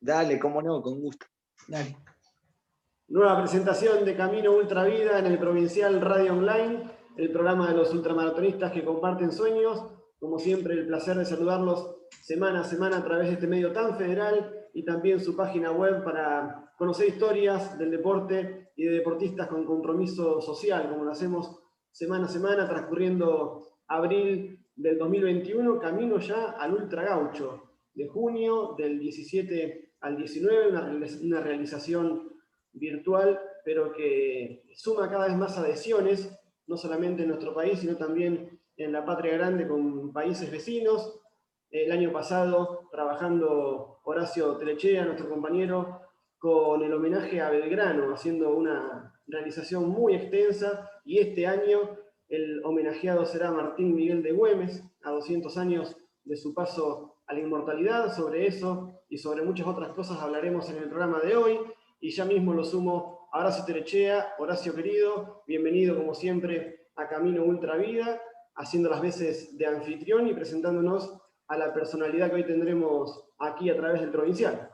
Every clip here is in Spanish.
Dale, cómo no, con gusto. Dale. Nueva presentación de Camino Ultra Vida en el Provincial Radio Online, el programa de los ultramaratonistas que comparten sueños. Como siempre, el placer de saludarlos semana a semana a través de este medio tan federal y también su página web para conocer historias del deporte y de deportistas con compromiso social, como lo hacemos semana a semana, transcurriendo abril del 2021, camino ya al Ultra Gaucho, de junio del 17 al 19, una realización virtual, pero que suma cada vez más adhesiones, no solamente en nuestro país, sino también en la patria grande con países vecinos. El año pasado, trabajando Horacio Telechea, nuestro compañero, con el homenaje a Belgrano, haciendo una realización muy extensa, y este año el homenajeado será Martín Miguel de Güemes, a 200 años de su paso a la inmortalidad. Sobre eso y sobre muchas otras cosas hablaremos en el programa de hoy. Y ya mismo lo sumo a Horacio Telechea. Horacio querido, bienvenido como siempre a Camino Ultra Vida, haciendo las veces de anfitrión y presentándonos a la personalidad que hoy tendremos aquí a través del Provincial.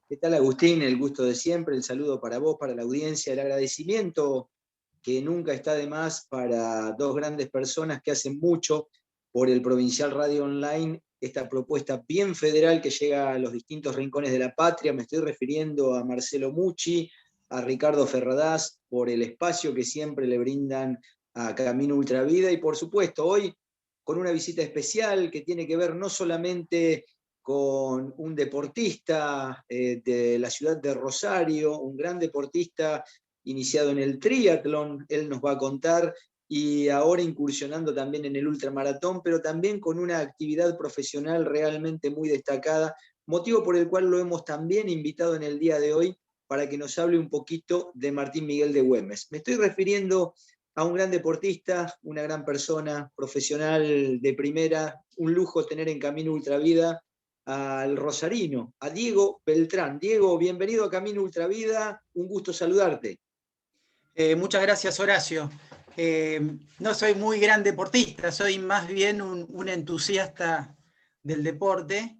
¿Qué tal, Agustín? El gusto de siempre, el saludo para vos, para la audiencia, el agradecimiento que nunca está de más para dos grandes personas que hacen mucho por el Provincial Radio Online, esta propuesta bien federal que llega a los distintos rincones de la patria. Me estoy refiriendo a Marcelo Mucci, a Ricardo Ferradas, por el espacio que siempre le brindan a Camino Ultra Vida, y por supuesto hoy con una visita especial que tiene que ver no solamente con un deportista de la ciudad de Rosario, un gran deportista iniciado en el triatlón, él nos va a contar, y ahora incursionando también en el ultramaratón, pero también con una actividad profesional realmente muy destacada, motivo por el cual lo hemos también invitado en el día de hoy para que nos hable un poquito de Martín Miguel de Güemes. Me estoy refiriendo a un gran deportista, una gran persona, profesional de primera, un lujo tener en Camino Ultra Vida al rosarino, a Diego Beltrán. Diego, bienvenido a Camino Ultra Vida, un gusto saludarte. Muchas gracias, Horacio. No soy muy gran deportista, soy más bien un entusiasta del deporte.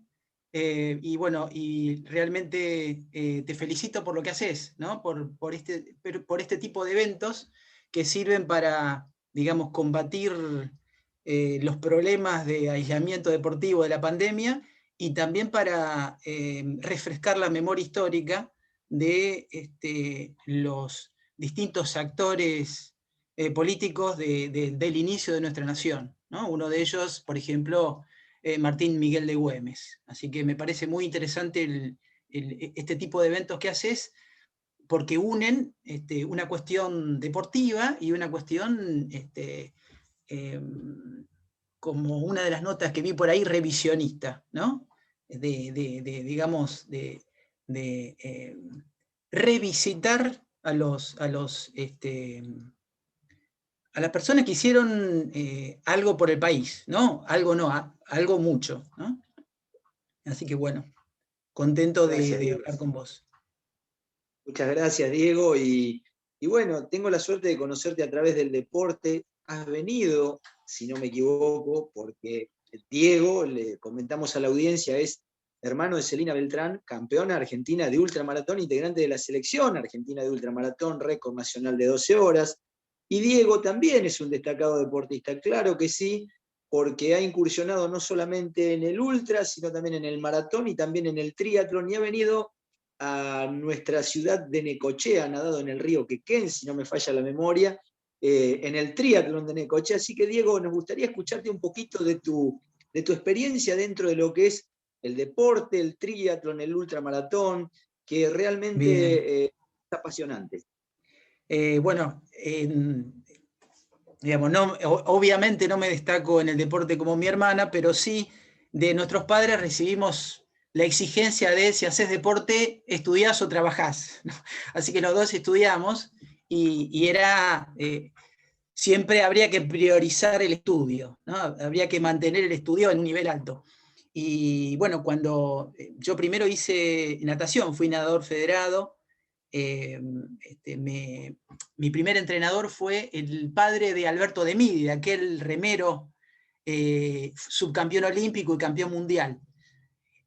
Y bueno, y realmente te felicito por lo que haces, ¿no? por este tipo de eventos que sirven para, digamos, combatir los problemas de aislamiento deportivo de la pandemia, y también para refrescar la memoria histórica de los distintos actores políticos del inicio de nuestra nación, ¿no? Uno de ellos, por ejemplo, Martín Miguel de Güemes. Así que me parece muy interesante este tipo de eventos que haces, porque unen una cuestión deportiva y una cuestión, como una de las notas que vi por ahí, revisionista, ¿no? Digamos, revisitar a las personas que hicieron algo por el país, ¿no? Algo no, algo mucho, ¿no? Así que bueno, contento de hablar con vos. Muchas gracias, Diego. Y bueno, tengo la suerte de conocerte a través del deporte. Has venido, si no me equivoco, porque Diego, le comentamos a la audiencia, es hermano de Celina Beltrán, campeona argentina de ultramaratón, integrante de la selección argentina de ultramaratón, récord nacional de 12 horas. Y Diego también es un destacado deportista, claro que sí, porque ha incursionado no solamente en el ultra, sino también en el maratón y también en el triatlón, y ha venido a nuestra ciudad de Necochea, ha nadado en el río Quequén, si no me falla la memoria, en el triatlón de Necochea. Así que, Diego, nos gustaría escucharte un poquito de tu experiencia dentro de lo que es el deporte, el triatlón, el ultramaratón, que realmente es apasionante. Bueno, digamos, obviamente no me destaco en el deporte como mi hermana, pero sí de nuestros padres recibimos la exigencia de: si haces deporte, estudiás o trabajás, ¿no? Así que los dos estudiamos, y era, siempre habría que priorizar el estudio, ¿no? Habría que mantener el estudio en un nivel alto. Y bueno, cuando yo primero hice natación, fui nadador federado. Mi primer entrenador fue el padre de Alberto de Midi, aquel remero subcampeón olímpico y campeón mundial.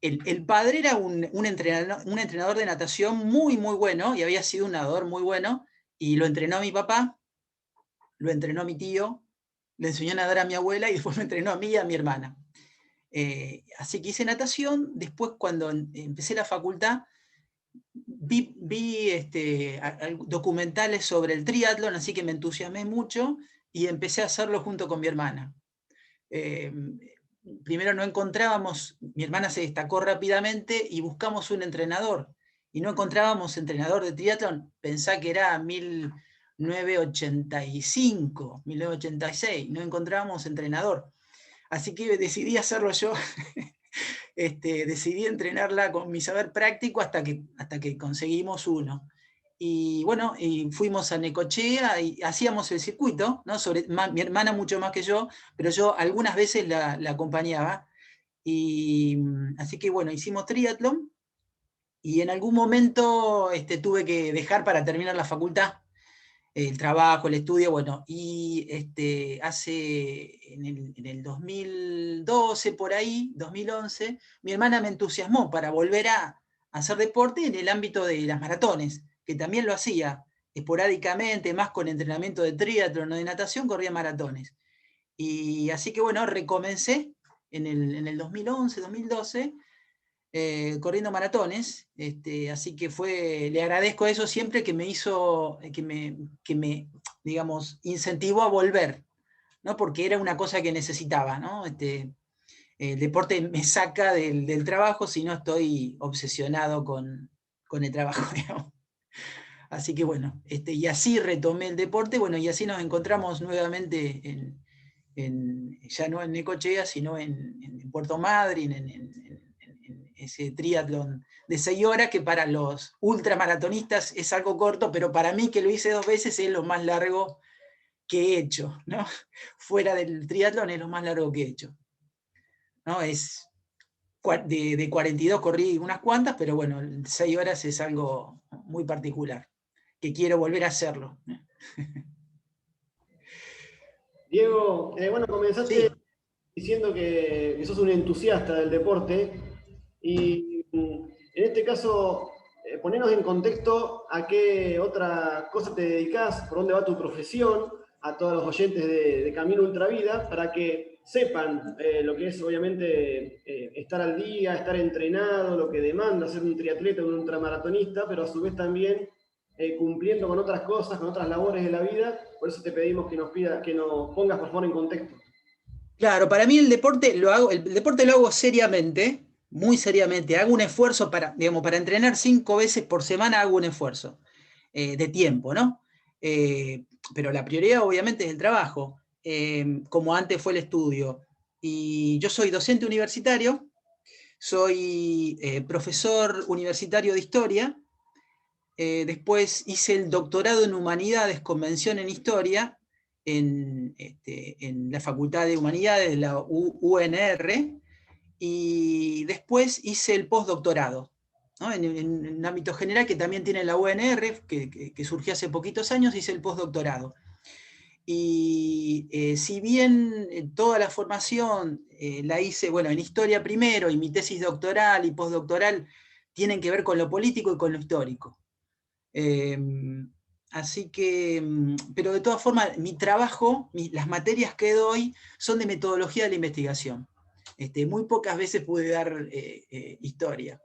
el padre era un entrenador de natación muy, muy bueno, y había sido un nadador muy bueno, y lo entrenó a mi papá, lo entrenó a mi tío, le enseñó a nadar a mi abuela, y después me entrenó a mí y a mi hermana. Así que hice natación. Después, cuando empecé la facultad, vi documentales sobre el triatlón, así que me entusiasmé mucho y empecé a hacerlo junto con mi hermana. Primero no encontrábamos, mi hermana se destacó rápidamente y buscamos un entrenador, y no encontrábamos entrenador de triatlón. Pensá que era 1985, 1986, no encontrábamos entrenador. Así que decidí hacerlo yo. Decidí entrenarla con mi saber práctico hasta que conseguimos uno. Y bueno, y fuimos a Necochea y hacíamos el circuito, ¿no? Mi hermana mucho más que yo, pero yo algunas veces la acompañaba. Y así que bueno, hicimos triatlón, y en algún momento tuve que dejar para terminar la facultad, el trabajo, el estudio, bueno, y en el 2012, por ahí, 2011, mi hermana me entusiasmó para volver a hacer deporte en el ámbito de las maratones, que también lo hacía esporádicamente, más con entrenamiento de triatlón o de natación, corría maratones. Y así que bueno, recomencé en el 2011, 2012, corriendo maratones, así que le agradezco eso siempre, que me hizo, que me, digamos, incentivó a volver, ¿no? Porque era una cosa que necesitaba, ¿no? El deporte me saca del trabajo si no estoy obsesionado con el trabajo, digamos. Así que bueno, y así retomé el deporte, bueno, y así nos encontramos nuevamente ya no en Necochea, sino en Puerto Madryn, en ese triatlón de 6 horas, que para los ultramaratonistas es algo corto, pero para mí, que lo hice 2 veces, es lo más largo que he hecho, ¿no? Fuera del triatlón es lo más largo que he hecho, ¿no? De 42 corrí unas cuantas, pero bueno, 6 horas es algo muy particular, que quiero volver a hacerlo. Diego, bueno, comenzaste Sí. diciendo que sos un entusiasta del deporte y en este caso, ponernos en contexto a qué otra cosa te dedicas, por dónde va tu profesión, a todos los oyentes de Camino Ultravida, para que sepan lo que es obviamente estar al día, estar entrenado, lo que demanda ser un triatleta, un ultramaratonista, pero a su vez también cumpliendo con otras cosas, con otras labores de la vida. Por eso te pedimos que nos pongas por favor en contexto. Claro, para mí el deporte lo hago seriamente, muy seriamente. Hago un esfuerzo digamos, para entrenar 5 veces por semana, hago un esfuerzo de tiempo, ¿no? Pero la prioridad obviamente es el trabajo, como antes fue el estudio. Y yo soy docente universitario, soy profesor universitario de historia. Después hice el doctorado en Humanidades, convención en Historia, en la Facultad de Humanidades de la UNR, y después hice el postdoctorado, ¿no? En un ámbito general que también tiene la UNR, que surgió hace poquitos años, hice el postdoctorado. Y si bien toda la formación la hice, bueno, en historia primero, y mi tesis doctoral y postdoctoral tienen que ver con lo político y con lo histórico. Así que, pero de todas formas, mi trabajo, las materias que doy son de metodología de la investigación. Muy pocas veces pude dar historia.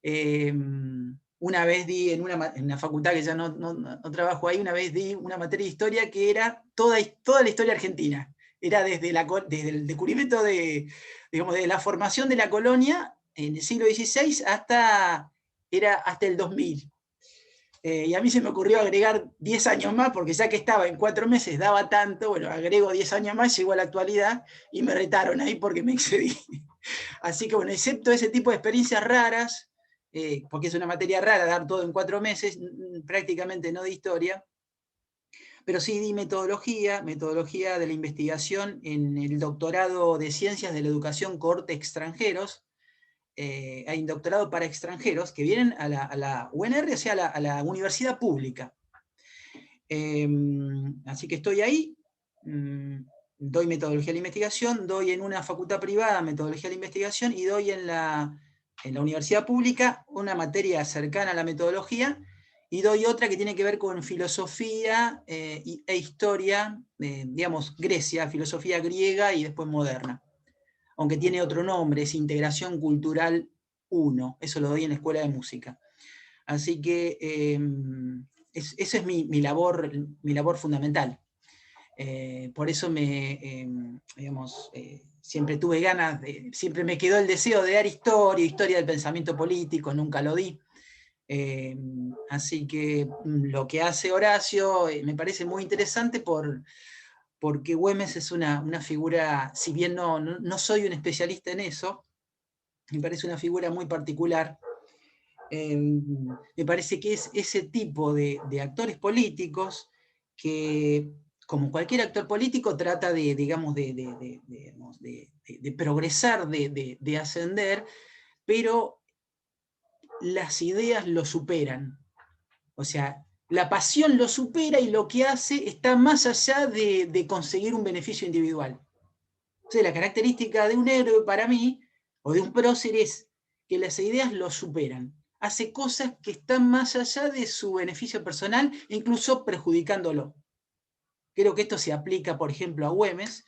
Una vez di en una facultad que ya no trabajo ahí, una vez di una materia de historia que era toda la historia argentina. Era desde el descubrimiento digamos, de la formación de la colonia en el siglo XVI hasta el 2000. Y a mí se me ocurrió agregar 10 años más, porque ya que estaba en 4 meses, daba tanto, bueno, agrego 10 años más, llegó a la actualidad y me retaron ahí porque me excedí. Así que bueno, excepto ese tipo de experiencias raras, porque es una materia rara dar todo en 4 meses, prácticamente no de historia, pero sí di metodología de la investigación en el doctorado de Ciencias de la Educación Cohorte Extranjeros. Hay un doctorado para extranjeros que vienen a la UNR, o sea, a la universidad pública. Así que estoy ahí, doy metodología de la investigación, doy en una facultad privada metodología de la investigación, y doy en la en la universidad pública, una materia cercana a la metodología, y doy otra que tiene que ver con filosofía e historia, digamos, Grecia, filosofía griega y después moderna. Aunque tiene otro nombre, es Integración Cultural 1, eso lo doy en la Escuela de Música. Así que esa es mi labor fundamental. Por eso siempre tuve ganas, siempre me quedó el deseo de dar historia del pensamiento político, nunca lo di. Así que lo que hace Horacio me parece muy interesante porque Güemes es una figura, si bien no soy un especialista en eso, me parece una figura muy particular. Me parece que es ese tipo de actores políticos que, como cualquier actor político, trata de progresar, de ascender, pero las ideas lo superan. O sea, la pasión lo supera y lo que hace está más allá de conseguir un beneficio individual. O sea, la característica de un héroe para mí, o de un prócer, es que las ideas lo superan. Hace cosas que están más allá de su beneficio personal, incluso perjudicándolo. Creo que esto se aplica, por ejemplo, a Güemes,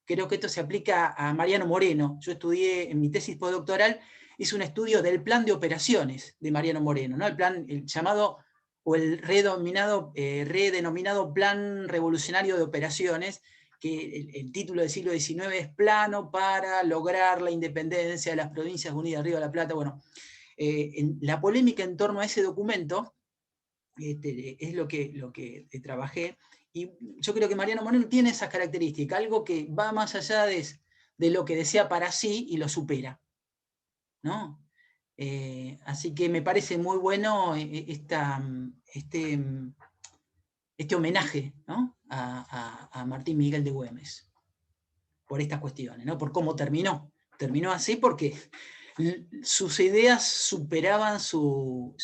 creo que esto se aplica a Mariano Moreno. Yo estudié, en mi tesis postdoctoral, hice un estudio del plan de operaciones de Mariano Moreno, ¿no? El llamado, o el redenominado Plan Revolucionario de Operaciones, que el título del siglo XIX es Plano para lograr la independencia de las provincias unidas Río de la Plata. Bueno, la polémica en torno a ese documento es lo que trabajé, y yo creo que Mariano Moreno tiene esas características, algo que va más allá de lo que desea para sí y lo supera, ¿no? Así que me parece muy bueno este homenaje, ¿no? a Martín Miguel de Güemes, por estas cuestiones, ¿no? Por cómo terminó. Terminó así porque sus ideas superaban su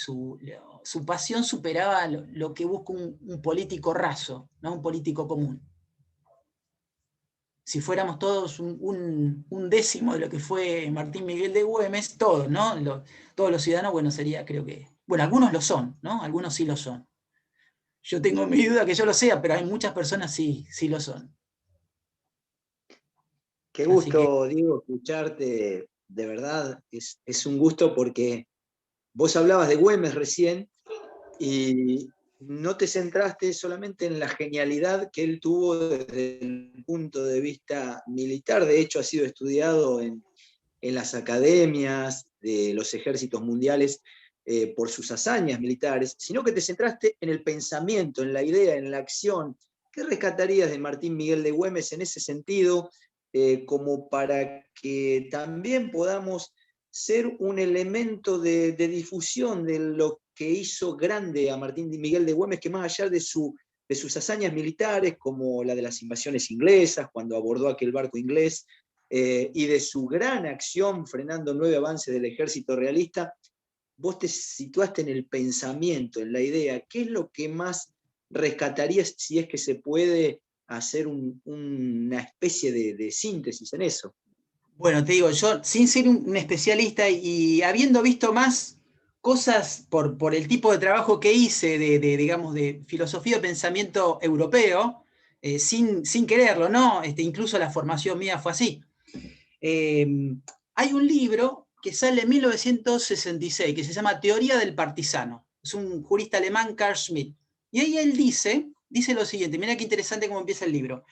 pasión, superaba lo que busca un político raso, ¿no? Un político común. Si fuéramos todos un décimo de lo que fue Martín Miguel de Güemes, todos, ¿no? Todos los ciudadanos, bueno, sería, creo que... Bueno, algunos lo son, ¿no? Algunos sí lo son. Yo tengo mi duda que yo lo sea, pero hay muchas personas sí lo son. Qué gusto, Diego, escucharte, de verdad, es un gusto porque vos hablabas de Güemes recién y no te centraste solamente en la genialidad que él tuvo desde el punto de vista militar, de hecho ha sido estudiado en las academias de los ejércitos mundiales por sus hazañas militares, sino que te centraste en el pensamiento, en la idea, en la acción. ¿Qué rescatarías de Martín Miguel de Güemes en ese sentido, como para que también podamos ser un elemento de difusión de lo que hizo grande a Martín Miguel de Güemes, que más allá de sus hazañas militares, como la de las invasiones inglesas, cuando abordó aquel barco inglés, y de su gran acción frenando 9 avances del ejército realista, vos te situaste en el pensamiento, en la idea. ¿Qué es lo que más rescatarías, si es que se puede hacer una especie de síntesis en eso? Bueno, te digo, yo sin ser un especialista y habiendo visto más cosas por el tipo de trabajo que hice digamos, de filosofía de pensamiento europeo, sin quererlo, ¿no? Incluso la formación mía fue así. Hay un libro que sale en 1966 que se llama Teoría del Partisano. Es un jurista alemán, Carl Schmitt. Y ahí él dice lo siguiente, mira qué interesante cómo empieza el libro.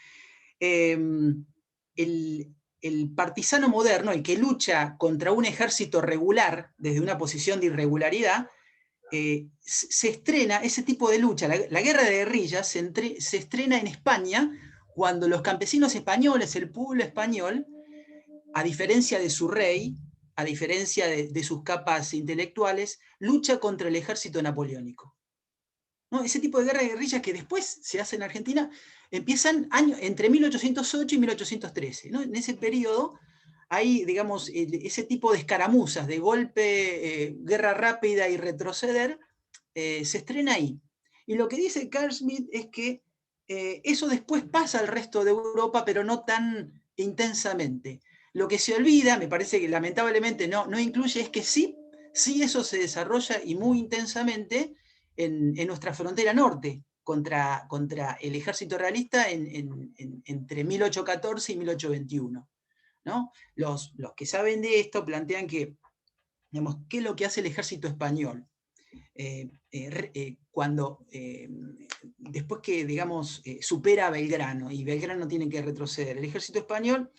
El partisano moderno, el que lucha contra un ejército regular desde una posición de irregularidad, se estrena, ese tipo de lucha, la guerra de guerrillas, se estrena en España cuando los campesinos españoles, el pueblo español, a diferencia de su rey, a diferencia de sus capas intelectuales, lucha contra el ejército napoleónico. ¿No? Ese tipo de guerra de guerrillas que después se hace en Argentina empiezan entre 1808 y 1813. ¿No? En ese periodo hay, digamos, ese tipo de escaramuzas, de golpe, guerra rápida y retroceder, se estrena ahí. Y lo que dice Carl Schmitt es que eso después pasa al resto de Europa, pero no tan intensamente. Lo que se olvida, me parece que lamentablemente no incluye, es que sí eso se desarrolla y muy intensamente en nuestra frontera norte, contra el ejército realista entre 1814 y 1821. ¿No? Los que saben de esto plantean que, digamos, ¿qué es lo que hace el ejército español? Después que, digamos, supera a Belgrano, y Belgrano tiene que retroceder, el ejército español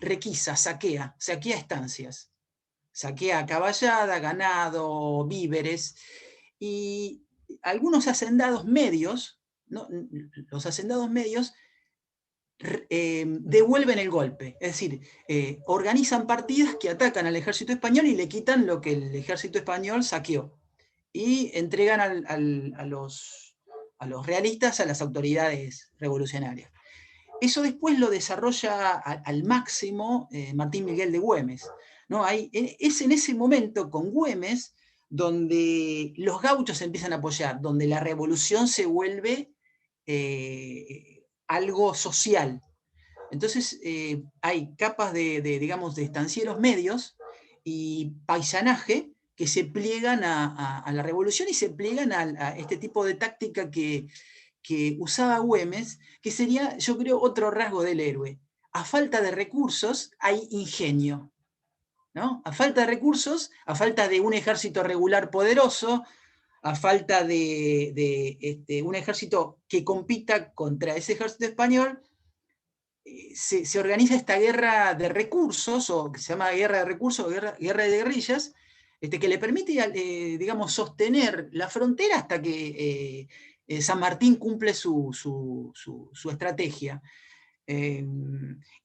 requisa, saquea estancias, saquea caballada, ganado, víveres, y algunos hacendados medios, ¿no? Los hacendados medios devuelven el golpe, es decir, organizan partidas que atacan al ejército español y le quitan lo que el ejército español saqueó, y entregan a los realistas a las autoridades revolucionarias. Eso después lo desarrolla al máximo Martín Miguel de Güemes, ¿no? Es en ese momento con Güemes donde los gauchos se empiezan a apoyar, donde la revolución se vuelve algo social. Entonces hay capas digamos, de estancieros medios y paisanaje que se pliegan a la revolución y se pliegan a este tipo de táctica que usaba Güemes, que sería, yo creo, otro rasgo del héroe. A falta de recursos hay ingenio, ¿no? A falta de recursos, a falta de un ejército regular poderoso, a falta de un ejército que compita contra ese ejército español, se organiza esta guerra de recursos, o que se llama guerra de recursos, o guerra de guerrillas, que le permite, digamos, sostener la frontera hasta que San Martín cumple su estrategia.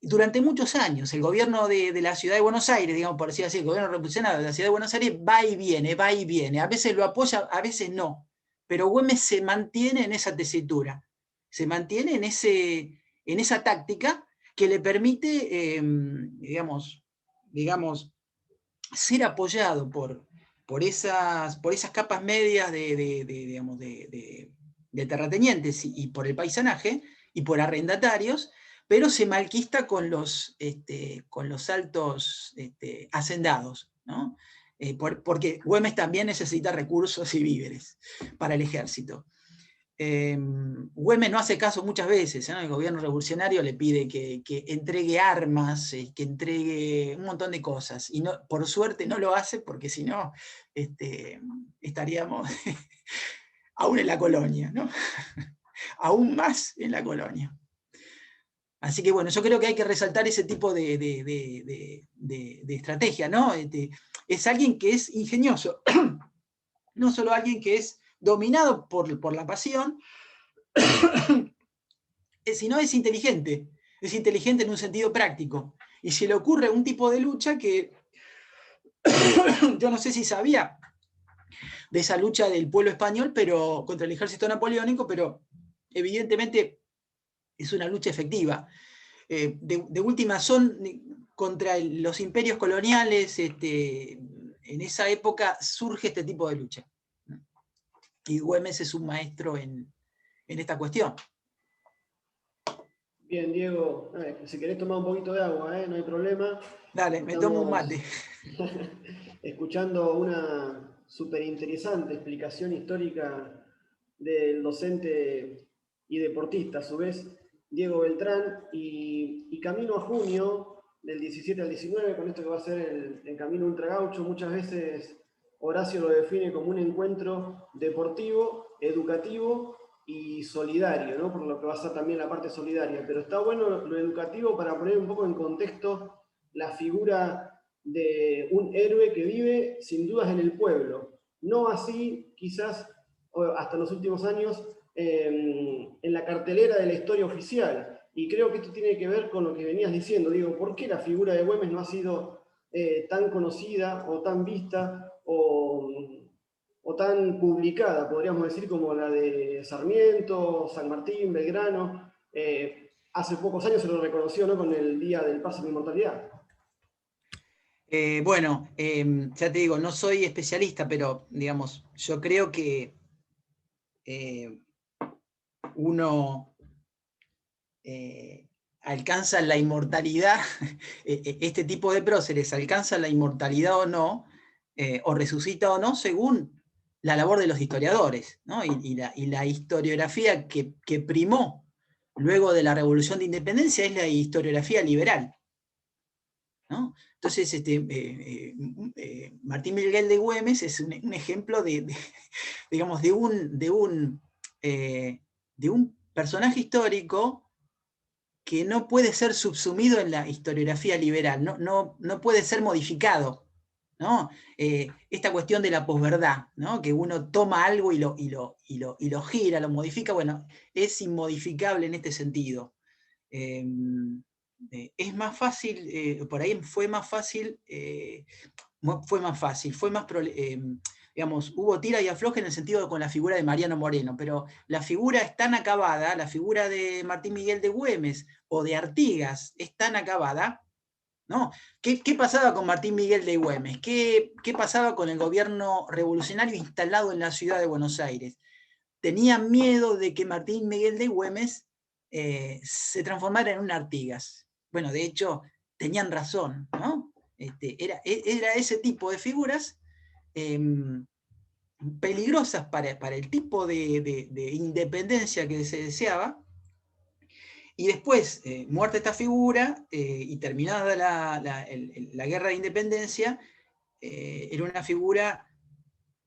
Durante muchos años, el gobierno de la ciudad de Buenos Aires, digamos, por decir así, el gobierno revolucionario de la ciudad de Buenos Aires va y viene, a veces lo apoya, a veces no, pero Güemes se mantiene en esa tesitura, se mantiene en esa táctica que le permite, digamos, ser apoyado por esas capas medias digamos, de terratenientes y por el paisanaje y por arrendatarios, pero se malquista con los altos hacendados, ¿no? Porque Güemes también necesita recursos y víveres para el ejército. Güemes no hace caso muchas veces, ¿no? El gobierno revolucionario le pide que entregue armas, que entregue un montón de cosas, y no, por suerte no lo hace, porque si no estaríamos aún en la colonia, ¿no? Aún más en la colonia. Así que bueno, yo creo que hay que resaltar ese tipo de estrategia, ¿no? Es alguien que es ingenioso, no solo alguien que es dominado por la pasión, sino es inteligente en un sentido práctico. Y se le ocurre un tipo de lucha que yo no sé si sabía de esa lucha del pueblo español, pero contra el ejército napoleónico, pero evidentemente es una lucha efectiva. De última, son contra los imperios coloniales, en esa época surge este tipo de lucha. Y Güemes es un maestro en esta cuestión. Bien, Diego, si querés tomar un poquito de agua, no hay problema. Dale, me tomo un mate. Escuchando una súper interesante explicación histórica del docente y deportista, a su vez, Diego Beltrán, y camino a junio, del 17 al 19, con esto que va a ser el Camino Ultra Gaucho, muchas veces Horacio lo define como un encuentro deportivo, educativo y solidario, ¿no? Por lo que va a ser también la parte solidaria. Pero está bueno lo educativo para poner un poco en contexto la figura de un héroe que vive sin dudas en el pueblo. No así, quizás, hasta los últimos años, en la cartelera de la historia oficial. Y creo que esto tiene que ver con lo que venías diciendo. Digo, ¿por qué la figura de Güemes no ha sido tan conocida o tan vista o tan publicada, podríamos decir, como la de Sarmiento, San Martín, Belgrano? Hace pocos años se lo reconoció, ¿no?, con el Día del Pase de la Inmortalidad. Bueno, ya te digo, no soy especialista, pero digamos, yo creo que uno alcanzan la inmortalidad, este tipo de próceres alcanzan la inmortalidad o no, o resucita o no, según la labor de los historiadores, ¿no? Y la historiografía que primó luego de la Revolución de Independencia es la historiografía liberal, ¿no? Entonces, Martín Miguel de Güemes es un ejemplo digamos, de un personaje histórico que no puede ser subsumido en la historiografía liberal, no puede ser modificado, ¿no? Esta cuestión de la posverdad, ¿no? Que uno toma algo y lo gira, lo modifica, bueno, es inmodificable en este sentido. Es más fácil, por ahí fue más fácil, digamos, hubo tira y afloje en el sentido con la figura de Mariano Moreno, pero la figura es tan acabada, la figura de Martín Miguel de Güemes o de Artigas es tan acabada, ¿no? ¿Qué pasaba con Martín Miguel de Güemes? ¿Qué pasaba con el gobierno revolucionario instalado en la ciudad de Buenos Aires? Tenían miedo de que Martín Miguel de Güemes se transformara en un Artigas. Bueno, de hecho, tenían razón, ¿no? Era ese tipo de figuras peligrosas para el tipo de independencia que se deseaba. Y después, muerta esta figura y terminada la guerra de independencia, era una figura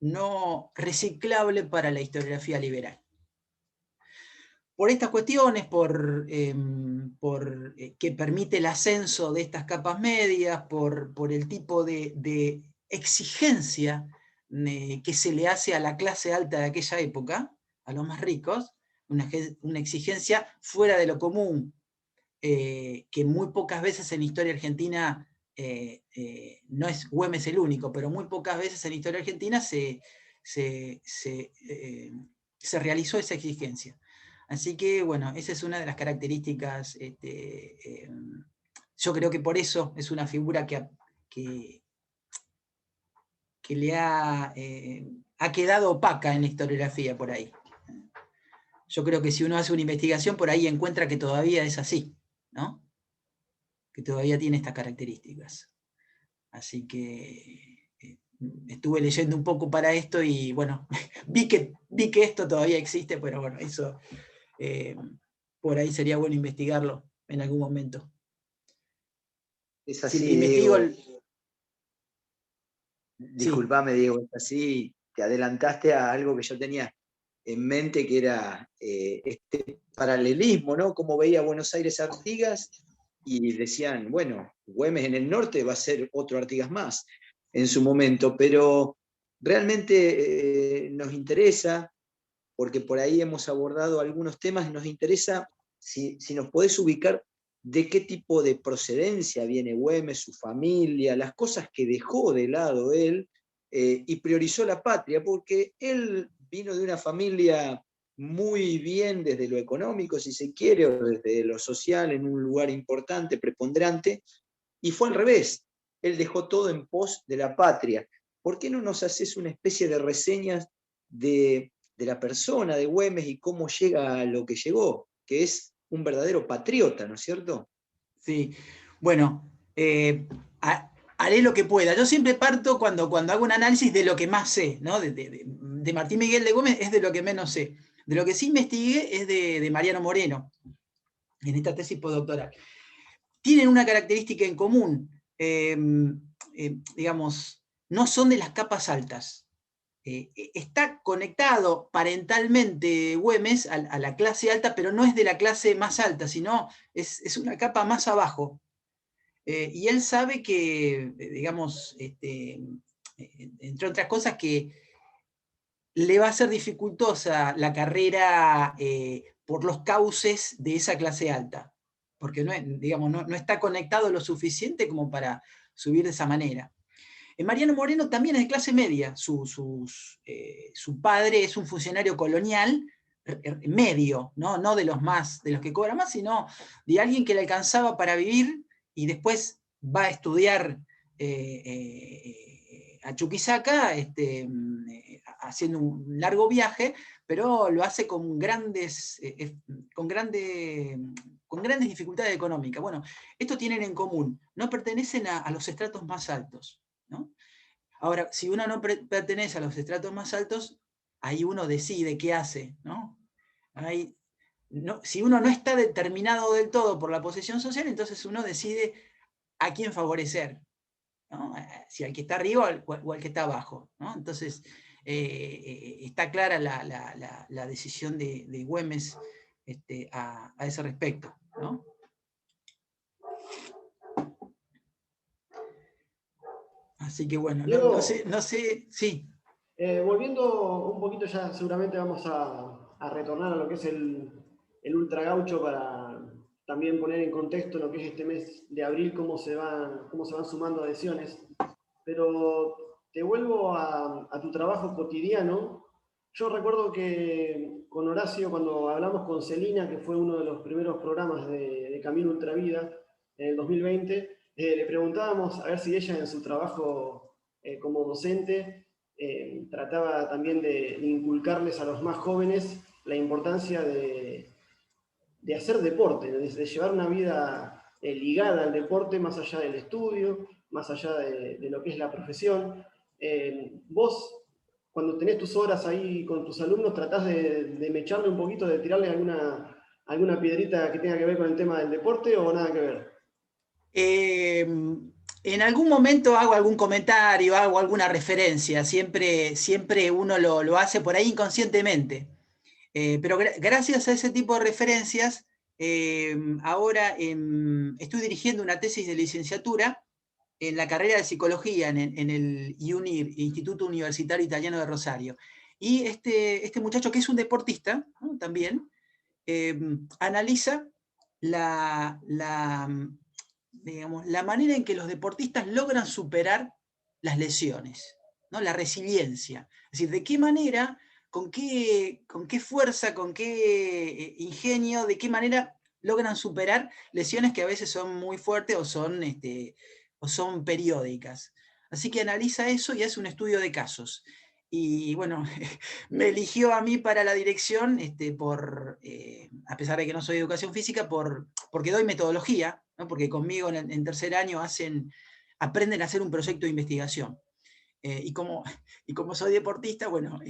no reciclable para la historiografía liberal. Por estas cuestiones, que permite el ascenso de estas capas medias, por el tipo de exigencia que se le hace a la clase alta de aquella época, a los más ricos, una exigencia fuera de lo común, que muy pocas veces en la historia argentina, no es Güemes el único, pero muy pocas veces en la historia argentina se realizó esa exigencia. Así que, bueno, esa es una de las características. Yo creo que por eso es una figura que le ha quedado opaca en la historiografía por ahí. Yo creo que si uno hace una investigación por ahí encuentra que todavía es así, ¿no? Que todavía tiene estas características. Así que estuve leyendo un poco para esto y, bueno, vi que esto todavía existe, pero bueno, eso por ahí sería bueno investigarlo en algún momento. Es así, si investigo Diego. Disculpame, sí. Diego, es así. Te adelantaste a algo que yo tenía en mente, que era este paralelismo, ¿no? Como veía Buenos Aires Artigas y decían, bueno, Güemes en el norte va a ser otro Artigas más en su momento, pero realmente nos interesa, porque por ahí hemos abordado algunos temas, nos interesa si nos podés ubicar de qué tipo de procedencia viene Güemes, su familia, las cosas que dejó de lado él y priorizó la patria, porque él vino de una familia muy bien desde lo económico, si se quiere, o desde lo social, en un lugar importante, preponderante, y fue al revés. Él dejó todo en pos de la patria. ¿Por qué no nos haces una especie de reseñas de la persona de Güemes y cómo llega a lo que llegó, que es un verdadero patriota, ¿no es cierto? Sí, bueno, haré lo que pueda. Yo siempre parto cuando hago un análisis de lo que más sé, ¿no? De Martín Miguel de Güemes es de lo que menos sé. De lo que sí investigué es de Mariano Moreno, en esta tesis postdoctoral. Tienen una característica en común, digamos, no son de las capas altas. Está conectado parentalmente Güemes a la clase alta, pero no es de la clase más alta, sino es una capa más abajo. Y él sabe que, digamos, entre otras cosas, que le va a ser dificultosa la carrera por los cauces de esa clase alta, porque digamos, no está conectado lo suficiente como para subir de esa manera. Mariano Moreno también es de clase media. Su padre es un funcionario colonial medio, ¿no? De los que cobran más, sino de alguien que le alcanzaba para vivir y después va a estudiar a Chuquisaca, haciendo un largo viaje, pero lo hace con grande con grandes dificultades económicas. Bueno, esto tienen en común, no pertenecen a los estratos más altos, ¿no? Ahora, si uno no pertenece a los estratos más altos, ahí uno decide qué hace, ¿no? Ahí, no, si uno no está determinado del todo por la posición social, entonces uno decide a quién favorecer, ¿no? Si al que está arriba o al que está abajo, ¿no? Entonces, está clara la decisión de Güemes a ese respecto, ¿no? Así que bueno, Diego, no sé, sí. volviendo un poquito ya, seguramente vamos a retornar a lo que es el Ultra Gaucho para también poner en contexto lo que es este mes de abril, cómo se van sumando adhesiones. Pero te vuelvo a tu trabajo cotidiano. Yo recuerdo que con Horacio, cuando hablamos con Celina, que fue uno de los primeros programas de Camino Ultravida en el 2020, le preguntábamos a ver si ella en su trabajo como docente trataba también de inculcarles a los más jóvenes la importancia de hacer deporte, de llevar una vida ligada al deporte más allá del estudio, más allá de lo que es la profesión. Vos, cuando tenés tus horas ahí con tus alumnos, tratás de mecharle un poquito, de tirarle alguna piedrita que tenga que ver con el tema del deporte o nada que ver. En algún momento hago algún comentario, hago alguna referencia, siempre uno lo hace por ahí inconscientemente. Pero gracias a ese tipo de referencias, ahora estoy dirigiendo una tesis de licenciatura en la carrera de psicología en el IUNIR, Instituto Universitario Italiano de Rosario. Y este muchacho, que es un deportista, ¿no? También, analiza digamos, la manera en que los deportistas logran superar las lesiones, ¿no? La resiliencia. Es decir, de qué manera, con qué fuerza, con qué ingenio, de qué manera logran superar lesiones que a veces son muy fuertes o son periódicas. Así que analiza eso y hace un estudio de casos. Y bueno, me eligió a mí para la dirección, a pesar de que no soy de educación física, porque doy metodología, ¿no? Porque conmigo en tercer año aprenden a hacer un proyecto de investigación. Y como soy deportista, bueno,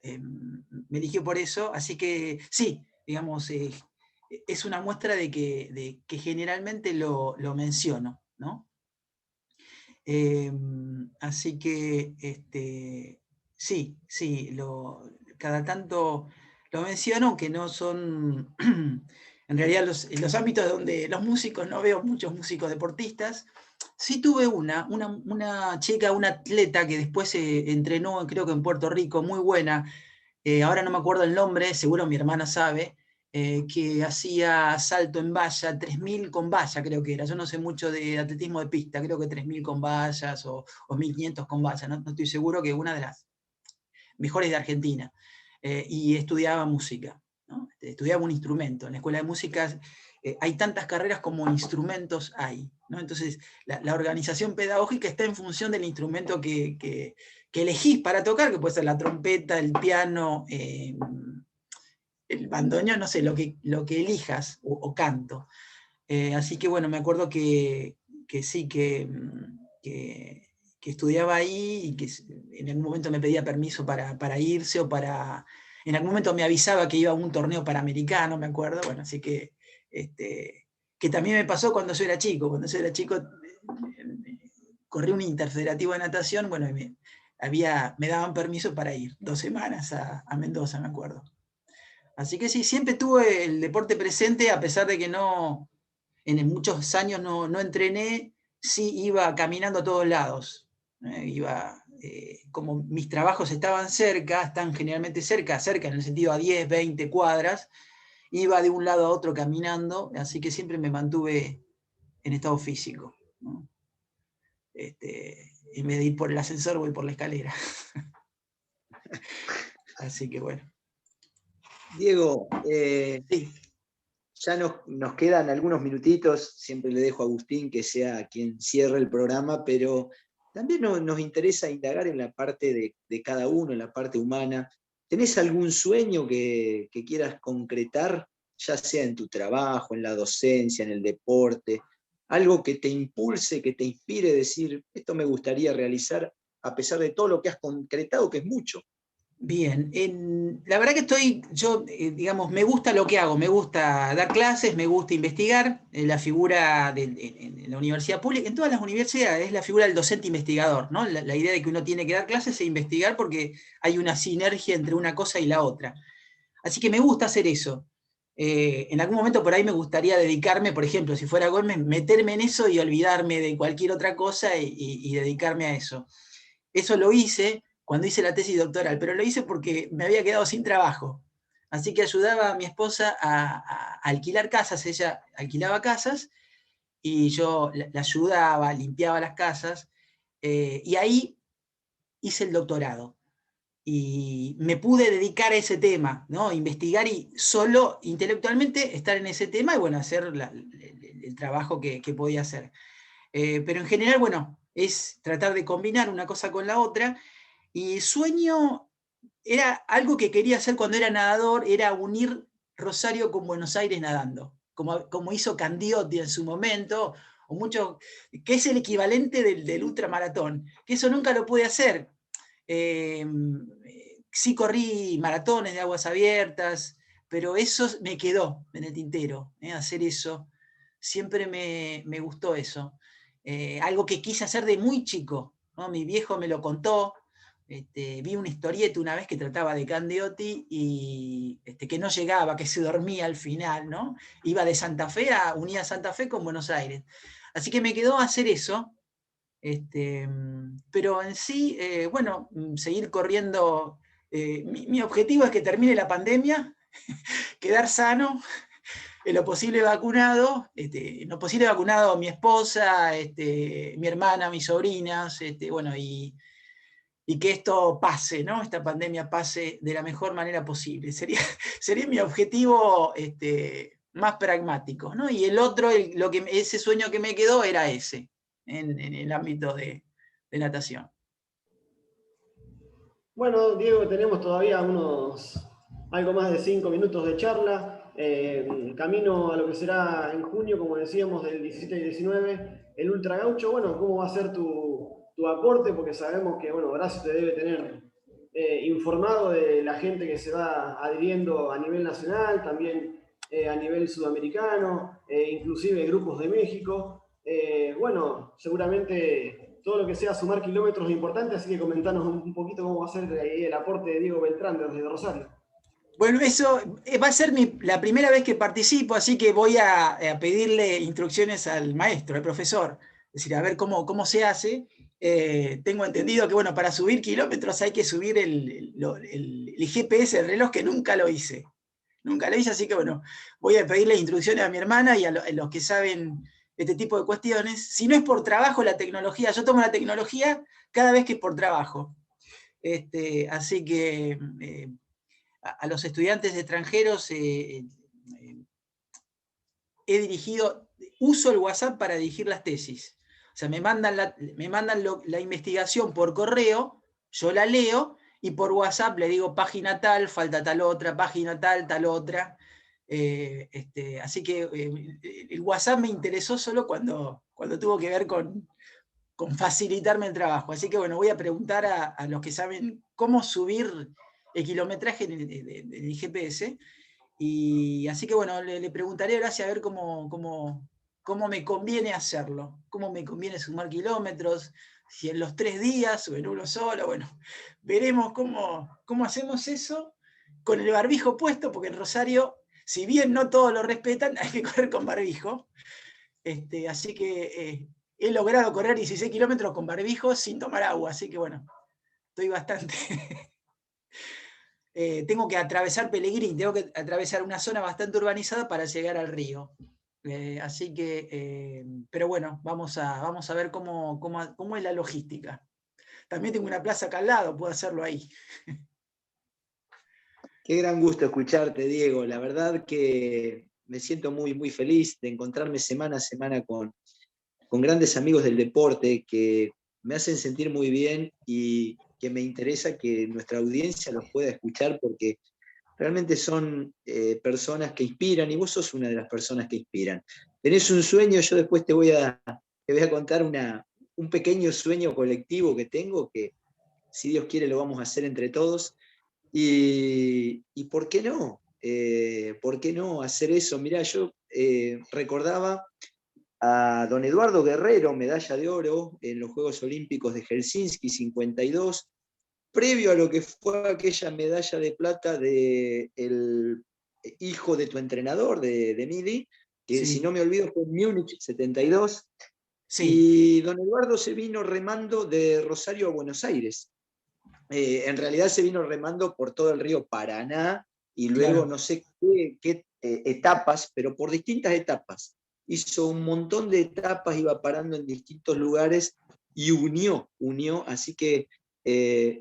me eligió por eso, así que sí, digamos, es una muestra de que generalmente lo menciono, ¿no? Así que sí, cada tanto lo menciono, aunque no son, en realidad los ámbitos donde los músicos, no veo muchos músicos deportistas. Sí tuve una chica, una atleta que después entrenó, creo que en Puerto Rico, muy buena, ahora no me acuerdo el nombre, seguro mi hermana sabe, que hacía salto en valla, 3000 con valla creo que era. Yo no sé mucho de atletismo de pista, creo que 3000 con vallas o 1500 con valla, no estoy seguro, que una de las mejores de Argentina. Y estudiaba música, ¿no? Estudiaba un instrumento. En la escuela de música hay tantas carreras como instrumentos hay, ¿no? Entonces la organización pedagógica está en función del instrumento que elegís para tocar, que puede ser la trompeta, el piano, el bandoneón, no sé, lo que elijas, o canto. Así que bueno, me acuerdo que sí, que estudiaba ahí y que en algún momento me pedía permiso para irse o en algún momento me avisaba que iba a un torneo panamericano, me acuerdo. Bueno, así que también me pasó cuando yo era chico. Cuando yo era chico corrí un interfederativo de natación, bueno, me daban permiso para ir 2 semanas a Mendoza, me acuerdo. Así que sí, siempre tuve el deporte presente, a pesar de que en muchos años no entrené, sí iba caminando a todos lados. Como mis trabajos estaban cerca, están generalmente cerca en el sentido a 10, 20 cuadras, iba de un lado a otro caminando, así que siempre me mantuve en estado físico, ¿no? En vez de ir por el ascensor, voy por la escalera. Así que bueno. Diego, Sí. ya nos quedan algunos minutitos, siempre le dejo a Agustín que sea quien cierre el programa, pero también nos interesa indagar en la parte de cada uno, en la parte humana. ¿Tenés algún sueño que quieras concretar, ya sea en tu trabajo, en la docencia, en el deporte, algo que te impulse, que te inspire a decir, esto me gustaría realizar a pesar de todo lo que has concretado, que es mucho? Bien, la verdad que digamos, me gusta lo que hago, me gusta dar clases, me gusta investigar. La figura en la universidad pública, en todas las universidades, es la figura del docente investigador, ¿no? La idea de que uno tiene que dar clases e investigar porque hay una sinergia entre una cosa y la otra. Así que me gusta hacer eso. En algún momento por ahí me gustaría dedicarme, por ejemplo, si fuera Gómez, meterme en eso y olvidarme de cualquier otra cosa y dedicarme a eso. Eso lo hice cuando hice la tesis doctoral, pero lo hice porque me había quedado sin trabajo. Así que ayudaba a mi esposa a alquilar casas, ella alquilaba casas y yo la ayudaba, limpiaba las casas, y ahí hice el doctorado. Y me pude dedicar a ese tema, ¿no? Investigar y solo intelectualmente estar en ese tema y bueno, hacer el trabajo que podía hacer. Pero en general, bueno, es tratar de combinar una cosa con la otra. Y sueño era algo que quería hacer cuando era nadador, era unir Rosario con Buenos Aires nadando, como hizo Candioti en su momento, o mucho, que es el equivalente del ultramaratón, que eso nunca lo pude hacer. Eh, sí corrí maratones de aguas abiertas, pero eso me quedó en el tintero, hacer eso. Siempre me gustó eso. Algo que quise hacer de muy chico, ¿no? Mi viejo me lo contó. Vi una historieta una vez que trataba de Candioti y que no llegaba, que se dormía al final, ¿no? Iba de Santa Fe unía Santa Fe con Buenos Aires. Así que me quedó hacer eso. Pero en sí, bueno, seguir corriendo. Mi objetivo es que termine la pandemia, quedar sano, en lo posible vacunado, en lo posible vacunado mi esposa, mi hermana, mis sobrinas, bueno, y que esto pase, ¿no? Esta pandemia pase de la mejor manera posible. Sería mi objetivo más pragmático, ¿no? Y el otro, ese sueño que me quedó era ese, en el ámbito de natación. Bueno, Diego, tenemos todavía algo más de 5 minutos de charla. Camino a lo que será en junio, como decíamos, del 17 y 19, el Ultra Gaucho. Bueno, ¿cómo va a ser tu aporte? Porque sabemos que, bueno, Horacio te debe tener informado de la gente que se va adhiriendo a nivel nacional, también a nivel sudamericano, inclusive grupos de México. Bueno, seguramente todo lo que sea sumar kilómetros es importante, así que comentanos un poquito cómo va a ser el aporte de Diego Beltrán desde Rosario. Bueno, eso va a ser la primera vez que participo, así que voy a pedirle instrucciones al maestro, al profesor, es decir, a ver cómo se hace. Tengo entendido que, bueno, para subir kilómetros hay que subir el GPS, el reloj, que nunca lo hice. Nunca lo hice, así que, bueno, voy a pedirle instrucciones a mi hermana y a los que saben este tipo de cuestiones. Si no es por trabajo, la tecnología, yo tomo la tecnología cada vez que es por trabajo. Así que a los estudiantes extranjeros uso el WhatsApp para dirigir las tesis. O sea, me mandan la investigación por correo, yo la leo y por WhatsApp le digo página tal, falta tal otra, página tal otra. Así que el WhatsApp me interesó solo cuando tuvo que ver con facilitarme el trabajo. Así que bueno, voy a preguntar a los que saben cómo subir el kilometraje del GPS. Y así que bueno, le preguntaré a Horacio a ver cómo me conviene hacerlo, cómo me conviene sumar kilómetros, si en los 3 días o en uno solo. Bueno, veremos cómo hacemos eso con el barbijo puesto, porque en Rosario, si bien no todos lo respetan, hay que correr con barbijo. Así que he logrado correr 16 kilómetros con barbijo sin tomar agua, así que bueno, estoy bastante... tengo que atravesar Pellegrini, tengo que atravesar una zona bastante urbanizada para llegar al río. Así que, pero bueno, vamos a ver cómo es la logística. También tengo una plaza acá al lado, puedo hacerlo ahí. Qué gran gusto escucharte, Diego. La verdad que me siento muy, muy feliz de encontrarme semana a semana con grandes amigos del deporte que me hacen sentir muy bien y que me interesa que nuestra audiencia los pueda escuchar porque Realmente son personas que inspiran, y vos sos una de las personas que inspiran. Tenés un sueño, yo después te voy a contar un pequeño sueño colectivo que tengo, que si Dios quiere lo vamos a hacer entre todos. Y ¿por qué no? ¿Por qué no hacer eso? Mirá, yo recordaba a don Eduardo Guerrero, medalla de oro en los Juegos Olímpicos de Helsinki 52, previo a lo que fue aquella medalla de plata del hijo de tu entrenador, de Midi, que si Sí, no me olvido fue en Múnich 72, sí, y don Eduardo se vino remando de Rosario a Buenos Aires. En realidad se vino remando por todo el río Paraná y luego claro. no sé qué etapas, pero por distintas etapas. Hizo un montón de etapas, iba parando en distintos lugares y unió, así que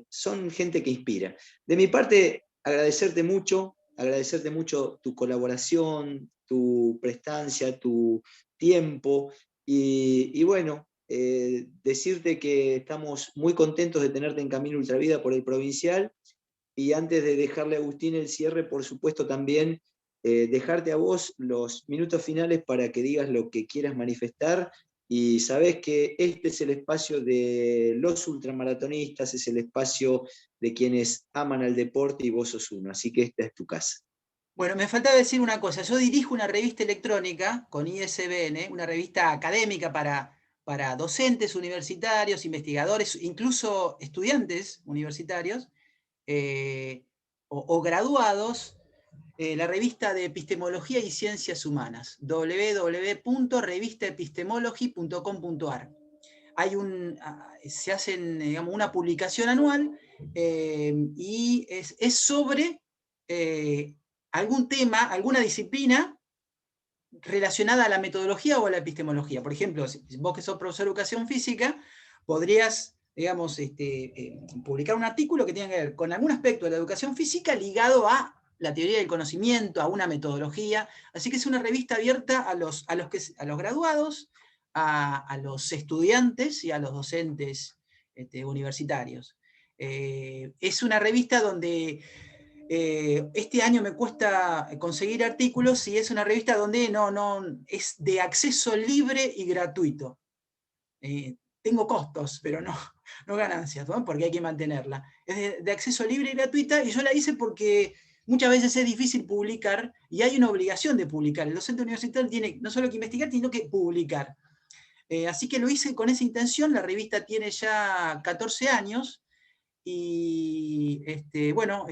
son gente que inspira. De mi parte, agradecerte mucho tu colaboración, tu prestancia, tu tiempo y bueno, decirte que estamos muy contentos de tenerte en Camino Ultravida por el provincial y antes de dejarle a Agustín el cierre, por supuesto también dejarte a vos los minutos finales para que digas lo que quieras manifestar y sabés que este es el espacio de los ultramaratonistas, es el espacio de quienes aman al deporte y vos sos uno, así que esta es tu casa. Bueno, me faltaba decir una cosa. Yo dirijo una revista electrónica con ISBN, una revista académica para docentes universitarios, investigadores, incluso estudiantes universitarios o graduados, la revista de Epistemología y Ciencias Humanas, www.revistaepistemology.com.ar. Se hace digamos, una publicación anual y es sobre algún tema, alguna disciplina relacionada a la metodología o a la epistemología. Por ejemplo, vos que sos profesor de educación física, podrías, digamos, publicar un artículo que tenga que ver con algún aspecto de la educación física ligado a la teoría del conocimiento, a una metodología. Así que es una revista abierta a los graduados, a los estudiantes y a los docentes universitarios. Es una revista donde este año me cuesta conseguir artículos y es una revista donde no es de acceso libre y gratuito. Tengo costos, pero no ganancias, ¿no? Porque hay que mantenerla. Es de acceso libre y gratuita y yo la hice porque muchas veces es difícil publicar y hay una obligación de publicar. El docente universitario tiene no solo que investigar, sino que publicar. Así que lo hice con esa intención. La revista tiene ya 14 años y bueno,